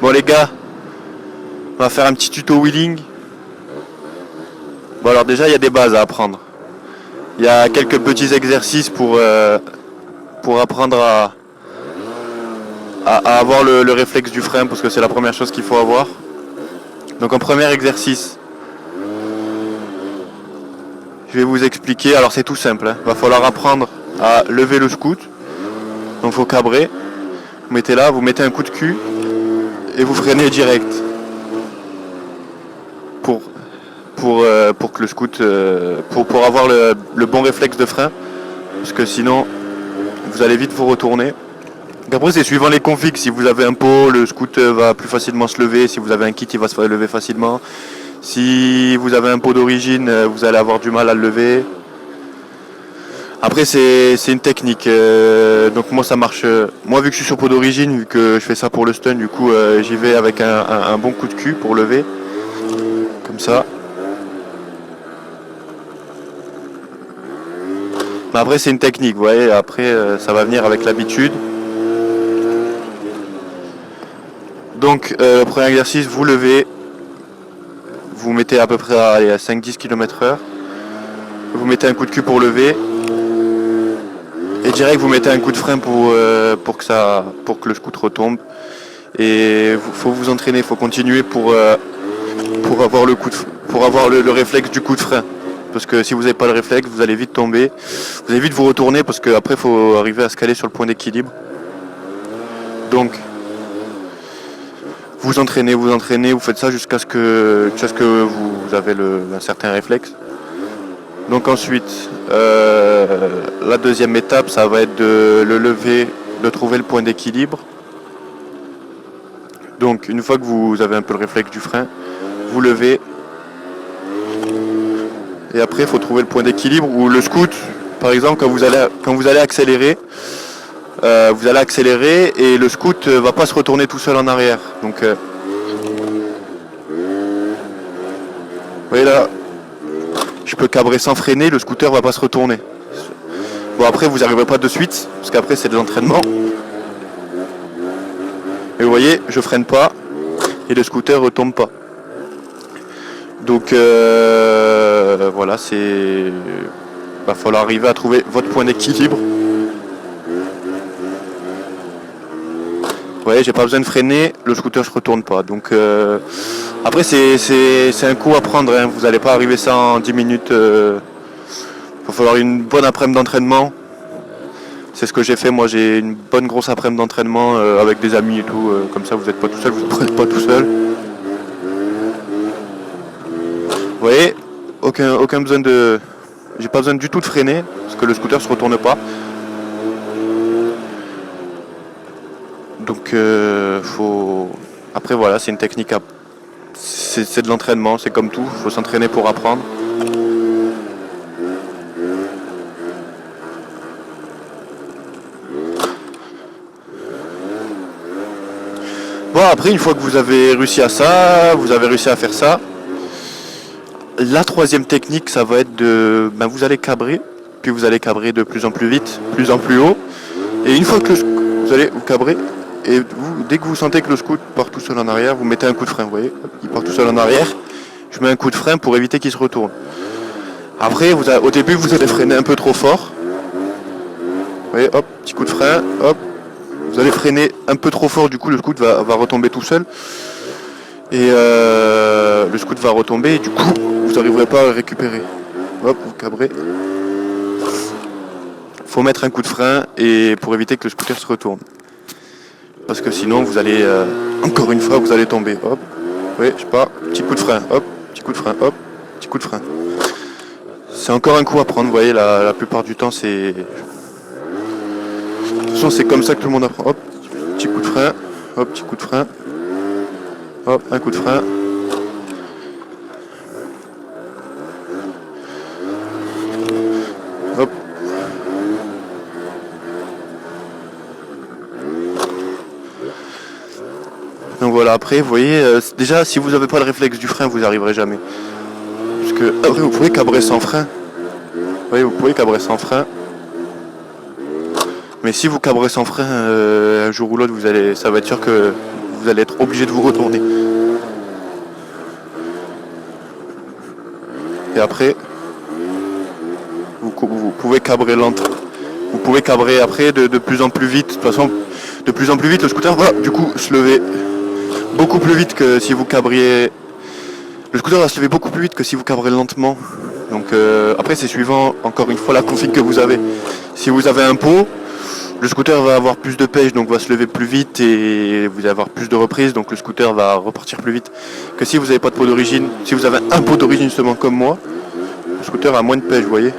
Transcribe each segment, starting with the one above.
Bon les gars, on va faire un petit tuto wheeling. Bon alors déjà il y a des bases à apprendre. Il y a quelques petits exercices pour apprendre à avoir le réflexe du frein parce que c'est la première chose qu'il faut avoir. Donc en premier exercice, je vais vous expliquer. Alors c'est tout simple, hein. Va falloir apprendre à lever le scoot. Donc il faut cabrer. Vous mettez là, vous mettez un coup de cul et vous freinez direct. Pour que le scoot, pour avoir le bon réflexe de frein, parce que sinon vous allez vite vous retourner. Donc après c'est suivant les configs, si vous avez un pot, le scoot va plus facilement se lever, si vous avez un kit il va se lever facilement, si vous avez un pot d'origine vous allez avoir du mal à le lever. Après c'est une technique, donc moi ça marche, moi vu que je suis sur pot d'origine, vu que je fais ça pour le stun, du coup j'y vais avec un bon coup de cul pour lever, comme ça. Mais après c'est une technique, vous voyez, après ça va venir avec l'habitude. Donc le premier exercice, vous levez, vous mettez à peu près à 5-10 km/h, vous mettez un coup de cul pour lever, et direct vous mettez un coup de frein pour que le scoot retombe. Et faut vous entraîner, faut continuer pour avoir le réflexe du coup de frein. Parce que si vous n'avez pas le réflexe, vous allez vite tomber, vous allez vite vous retourner parce qu'après il faut arriver à se caler sur le point d'équilibre. Donc vous entraînez, vous faites ça jusqu'à ce que vous avez un certain réflexe. Donc ensuite, la deuxième étape, ça va être de le lever, de trouver le point d'équilibre. Donc une fois que vous avez un peu le réflexe du frein, vous levez. Et après, il faut trouver le point d'équilibre où le scoot, par exemple, quand vous allez accélérer, et le scoot va pas se retourner tout seul en arrière. Donc, vous voyez là, je peux cabrer sans freiner, le scooter va pas se retourner. Bon après, vous n'arriverez pas de suite, parce qu'après c'est de l'entraînement. Et vous voyez, je freine pas, et le scooter retombe pas. Donc voilà, va falloir arriver à trouver votre point d'équilibre. Vous voyez, j'ai pas besoin de freiner, le scooter se retourne pas. Donc après c'est un coup à prendre, hein. Vous n'allez pas arriver ça en 10 minutes. Il va falloir une bonne après-midi d'entraînement. C'est ce que j'ai fait, moi j'ai une bonne grosse après-midi d'entraînement avec des amis et tout, comme ça vous n'êtes pas tout seul, vous n'êtes pas tout seul. Vous voyez, aucun besoin de... J'ai pas besoin du tout de freiner, parce que le scooter se retourne pas. Donc faut... Après voilà, c'est une technique c'est de l'entraînement, c'est comme tout, faut s'entraîner pour apprendre. Bon après, une fois que vous avez réussi à ça, vous avez réussi à faire ça, la troisième technique, ça va être vous allez cabrer, puis vous allez cabrer de plus en plus vite, plus en plus haut. Et une fois que vous allez vous cabrer, et dès que vous sentez que le scoot part tout seul en arrière, vous mettez un coup de frein, vous voyez, il part tout seul en arrière, je mets un coup de frein pour éviter qu'il se retourne. Après, au début, vous allez freiner un peu trop fort. Vous voyez, hop, petit coup de frein, hop. Vous allez freiner un peu trop fort, du coup le scoot va retomber tout seul. Et le scoot va retomber et du coup vous n'arriverez pas à le récupérer. Hop, vous cabrez. Faut mettre un coup de frein et pour éviter que le scooter se retourne. Parce que sinon vous allez encore une fois vous allez tomber. Hop. Oui, je sais pas. Petit coup de frein. Hop. Petit coup de frein. Hop. Petit coup de frein. C'est encore un coup à prendre. Vous voyez, la plupart du temps c'est. De toute façon c'est comme ça que tout le monde apprend. Hop. Petit coup de frein. Hop. Petit coup de frein. Hop. Un coup de frein. Hop. Donc voilà, après, vous voyez, déjà, si vous n'avez pas le réflexe du frein, vous n'y arriverez jamais. Parce que, après, vous pouvez cabrer sans frein. Vous voyez, vous pouvez cabrer sans frein. Mais si vous cabrez sans frein, un jour ou l'autre, ça va être sûr que vous allez être obligé de vous retourner. Et après, vous pouvez cabrer lentement. Vous pouvez cabrer après de plus en plus vite. De toute façon, de plus en plus vite, le scooter va du coup se lever beaucoup plus vite que si vous cabriez. Le scooter va se lever beaucoup plus vite que si vous cabrez lentement. Donc après c'est suivant encore une fois la config que vous avez. Si vous avez un pot, le scooter va avoir plus de pêche, donc va se lever plus vite et vous allez avoir plus de reprises, donc le scooter va repartir plus vite que si vous n'avez pas de pot d'origine. Si vous avez un pot d'origine justement comme moi, le scooter a moins de pêche, vous voyez.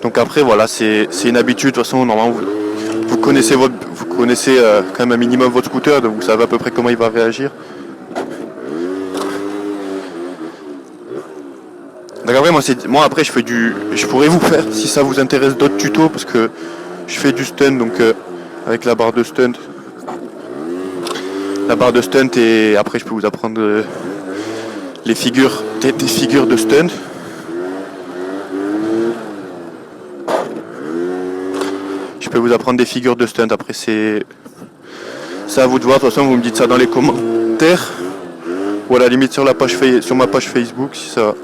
Donc après voilà, c'est une habitude, de toute façon normalement vous connaissez quand même un minimum votre scooter, donc vous savez à peu près comment il va réagir. Donc après moi après je pourrais vous faire si ça vous intéresse d'autres tutos parce que je fais du stunt donc avec la barre de stunt. La barre de stunt et après je peux vous apprendre les figures, des figures de stunt. Je peux vous apprendre des figures de stunt, après c'est à vous de voir, de toute façon vous me dites ça dans les commentaires ou à la limite sur ma page Facebook si ça.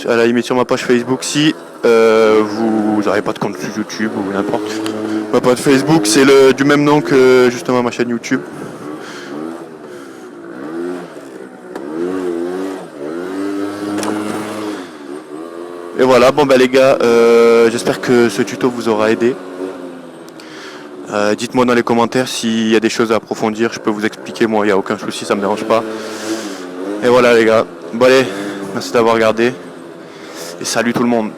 À la limite sur ma page Facebook si vous n'avez pas de compte sur YouTube ou n'importe. Ma page Facebook c'est du même nom que justement ma chaîne YouTube. Et voilà, bon bah les gars, j'espère que ce tuto vous aura aidé. Dites-moi dans les commentaires s'il y a des choses à approfondir, je peux vous expliquer, moi il n'y a aucun souci, ça me dérange pas. Et voilà les gars, bon allez, merci d'avoir regardé et salut tout le monde.